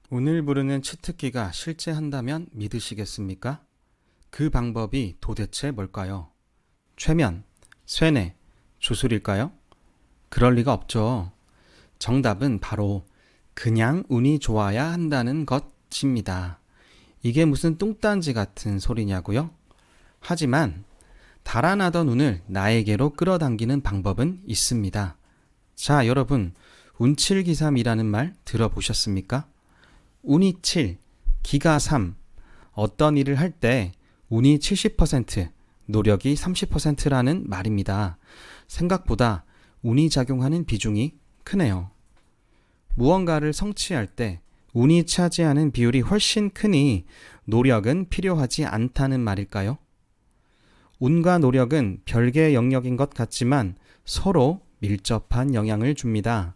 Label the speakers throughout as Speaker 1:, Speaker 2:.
Speaker 1: 오늘 부르는 치트키가 실제 한다면 믿으시겠습니까? 그 방법이 도대체 뭘까요? 최면, 쇠뇌, 주술일까요? 그럴 리가 없죠. 정답은 바로 그냥 운이 좋아야 한다는 것입니다. 이게 무슨 뚱딴지 같은 소리냐고요? 하지만 달아나던 운을 나에게로 끌어당기는 방법은 있습니다. 자, 여러분, 운칠기삼이라는 말 들어보셨습니까? 운이 7, 기가 3. 어떤 일을 할 때 운이 70%, 노력이 30%라는 말입니다. 생각보다 운이 작용하는 비중이 크네요. 무언가를 성취할 때 운이 차지하는 비율이 훨씬 크니 노력은 필요하지 않다는 말일까요? 운과 노력은 별개의 영역인 것 같지만 서로 밀접한 영향을 줍니다.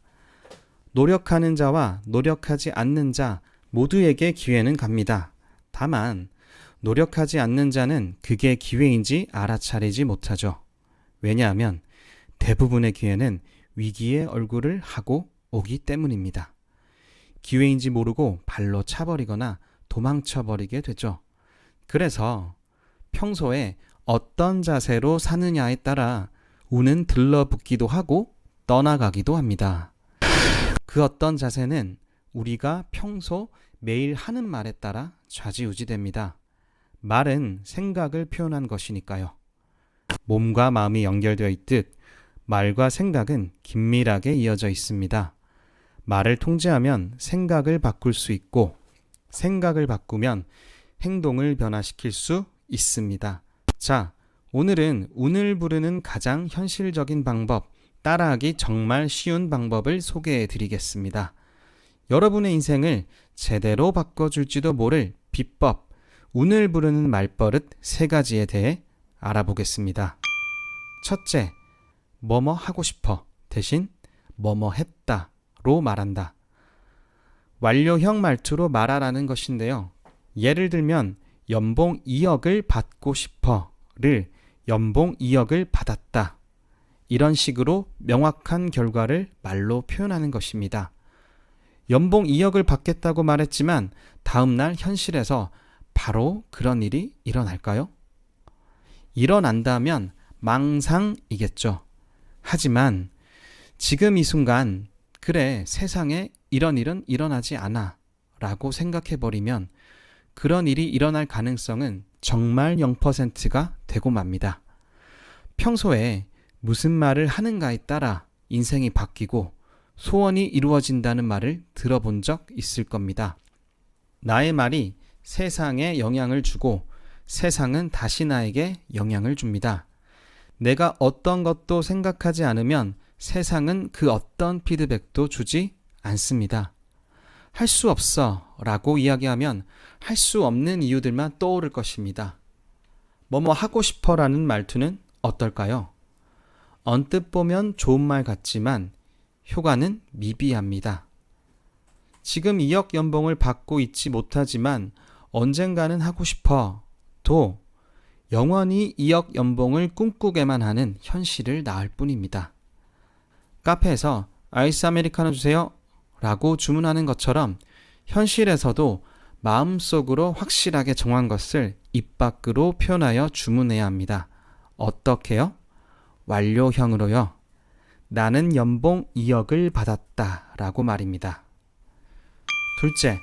Speaker 1: 노력하는 자와 노력하지 않는 자 모두에게 기회는 갑니다. 다만 노력하지 않는 자는 그게 기회인지 알아차리지 못하죠. 왜냐하면 대부분의 기회는 위기의 얼굴을 하고 오기 때문입니다. 기회인지 모르고 발로 차버리거나 도망쳐버리게 되죠. 그래서 평소에 어떤 자세로 사느냐에 따라 운은 들러붙기도 하고 떠나가기도 합니다. 그 어떤 자세는 우리가 평소 매일 하는 말에 따라 좌지우지됩니다. 말은 생각을 표현한 것이니까요. 몸과 마음이 연결되어 있듯 말과 생각은 긴밀하게 이어져 있습니다. 말을 통제하면 생각을 바꿀 수 있고 생각을 바꾸면 행동을 변화시킬 수 있습니다. 자, 오늘은 운을 부르는 가장 현실적인 방법, 따라하기 정말 쉬운 방법을 소개해 드리겠습니다. 여러분의 인생을 제대로 바꿔줄지도 모를 비법, 운을 부르는 말버릇 3가지에 대해 알아보겠습니다. 첫째, 뭐뭐 하고 싶어 대신 뭐뭐 했다로 말한다. 완료형 말투로 말하라는 것인데요. 예를 들면 연봉 2억을 받고 싶어를 연봉 2억을 받았다. 이런 식으로 명확한 결과를 말로 표현하는 것입니다. 연봉 2억을 받겠다고 말했지만 다음날 현실에서 바로 그런 일이 일어날까요? 일어난다면 망상이겠죠. 하지만 지금 이 순간 그래 세상에 이런 일은 일어나지 않아 라고 생각해버리면 그런 일이 일어날 가능성은 정말 0%가 되고 맙니다. 평소에 무슨 말을 하는가에 따라 인생이 바뀌고 소원이 이루어진다는 말을 들어본 적 있을 겁니다. 나의 말이 세상에 영향을 주고 세상은 다시 나에게 영향을 줍니다. 내가 어떤 것도 생각하지 않으면 세상은 그 어떤 피드백도 주지 않습니다. 할 수 없어 라고 이야기하면 할 수 없는 이유들만 떠오를 것입니다. 뭐뭐 하고 싶어 라는 말투는 어떨까요? 언뜻 보면 좋은 말 같지만 효과는 미비합니다. 지금 2억 연봉을 받고 있지 못하지만 언젠가는 하고 싶어 도 영원히 2억 연봉을 꿈꾸게만 하는 현실을 낳을 뿐입니다. 카페에서 아이스 아메리카노 주세요 라고 주문하는 것처럼 현실에서도 마음속으로 확실하게 정한 것을 입 밖으로 표현하여 주문해야 합니다. 어떻게요? 완료형으로요. 나는 연봉 2억을 받았다 라고 말입니다. 둘째,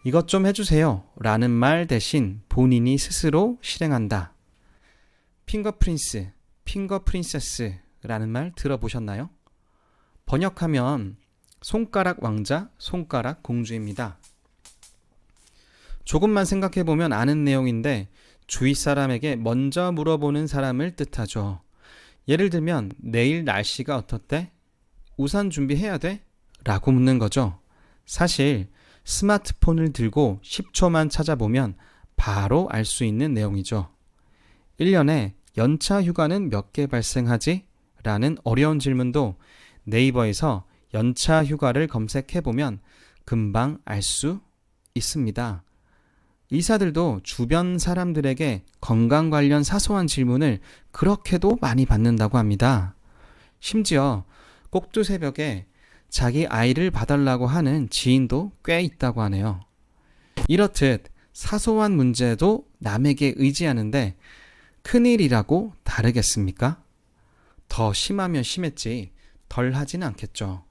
Speaker 1: 이것 좀 해주세요 라는 말 대신 본인이 스스로 실행한다. 핑거프린스, 핑거프린세스라는 말 들어보셨나요? 번역하면 손가락 왕자, 손가락 공주입니다. 조금만 생각해보면 아는 내용인데 주위 사람에게 먼저 물어보는 사람을 뜻하죠. 예를 들면 내일 날씨가 어떻대? 우산 준비해야 돼? 라고 묻는 거죠. 사실 스마트폰을 들고 10초만 찾아보면 바로 알 수 있는 내용이죠. 1년에 연차 휴가는 몇 개 발생하지? 라는 어려운 질문도 네이버에서 연차 휴가를 검색해보면 금방 알 수 있습니다. 의사들도 주변 사람들에게 건강 관련 사소한 질문을 그렇게도 많이 받는다고 합니다. 심지어 꼭두 새벽에 자기 아이를 봐달라고 하는 지인도 꽤 있다고 하네요. 이렇듯 사소한 문제도 남에게 의지하는데 큰일이라고 다르겠습니까? 더 심하면 심했지 덜 하지는 않겠죠.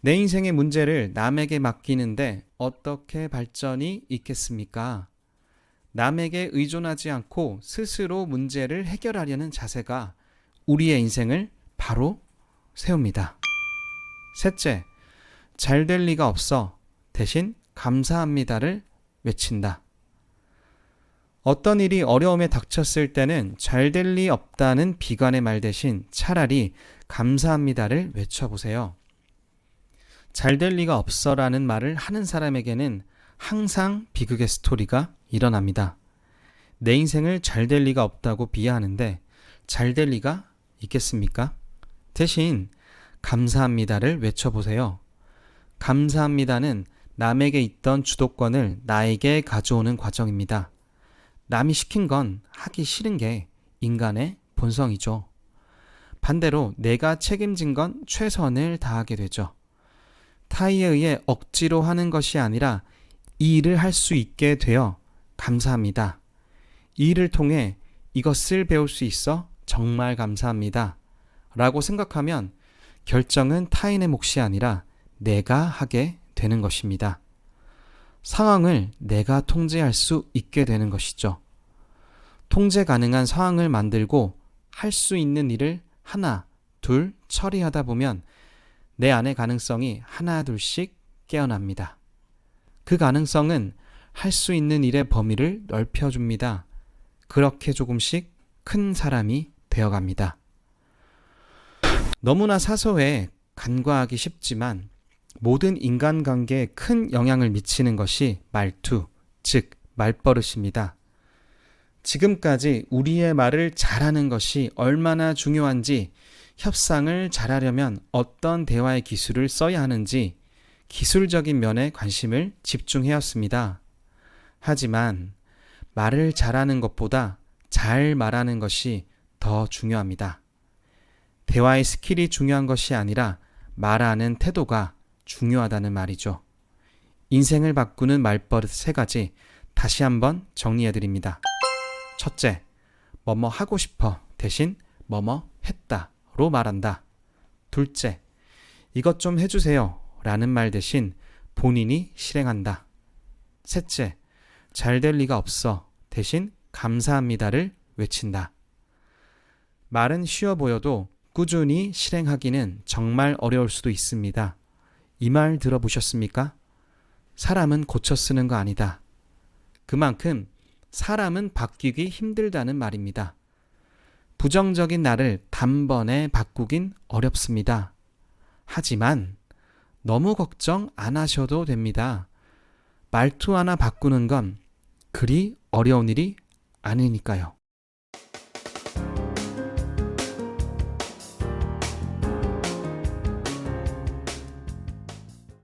Speaker 1: 내 인생의 문제를 남에게 맡기는데 어떻게 발전이 있겠습니까? 남에게 의존하지 않고 스스로 문제를 해결하려는 자세가 우리의 인생을 바로 세웁니다. 셋째, 잘 될 리가 없어 대신 감사합니다를 외친다. 어떤 일이 어려움에 닥쳤을 때는 잘 될 리 없다는 비관의 말 대신 차라리 감사합니다를 외쳐보세요. 잘 될 리가 없어라는 말을 하는 사람에게는 항상 비극의 스토리가 일어납니다. 내 인생을 잘 될 리가 없다고 비하하는데 잘 될 리가 있겠습니까? 대신 감사합니다를 외쳐보세요. 감사합니다는 남에게 있던 주도권을 나에게 가져오는 과정입니다. 남이 시킨 건 하기 싫은 게 인간의 본성이죠. 반대로 내가 책임진 건 최선을 다하게 되죠. 타의에 의해 억지로 하는 것이 아니라 이 일을 할 수 있게 되어 감사합니다. 이 일을 통해 이것을 배울 수 있어 정말 감사합니다. 라고 생각하면 결정은 타인의 몫이 아니라 내가 하게 되는 것입니다. 상황을 내가 통제할 수 있게 되는 것이죠. 통제 가능한 상황을 만들고 할 수 있는 일을 하나, 둘 처리하다 보면 내 안의 가능성이 하나, 둘씩 깨어납니다. 그 가능성은 할 수 있는 일의 범위를 넓혀줍니다. 그렇게 조금씩 큰 사람이 되어갑니다. 너무나 사소해 간과하기 쉽지만 모든 인간관계에 큰 영향을 미치는 것이 말투, 즉 말버릇입니다. 지금까지 우리의 말을 잘하는 것이 얼마나 중요한지, 협상을 잘하려면 어떤 대화의 기술을 써야 하는지 기술적인 면에 관심을 집중해왔습니다. 하지만 말을 잘하는 것보다 잘 말하는 것이 더 중요합니다. 대화의 스킬이 중요한 것이 아니라 말하는 태도가 중요하다는 말이죠. 인생을 바꾸는 말버릇 3가지 다시 한번 정리해드립니다. 첫째, 뭐뭐 하고 싶어 대신 뭐뭐 했다로 말한다. 둘째, 이것 좀 해주세요 라는 말 대신 본인이 실행한다. 셋째, 잘 될 리가 없어 대신 감사합니다를 외친다. 말은 쉬워 보여도 꾸준히 실행하기는 정말 어려울 수도 있습니다. 이 말 들어보셨습니까? 사람은 고쳐 쓰는 거 아니다. 그만큼 사람은 바뀌기 힘들다는 말입니다. 부정적인 나를 단번에 바꾸긴 어렵습니다. 하지만 너무 걱정 안 하셔도 됩니다. 말투 하나 바꾸는 건 그리 어려운 일이 아니니까요.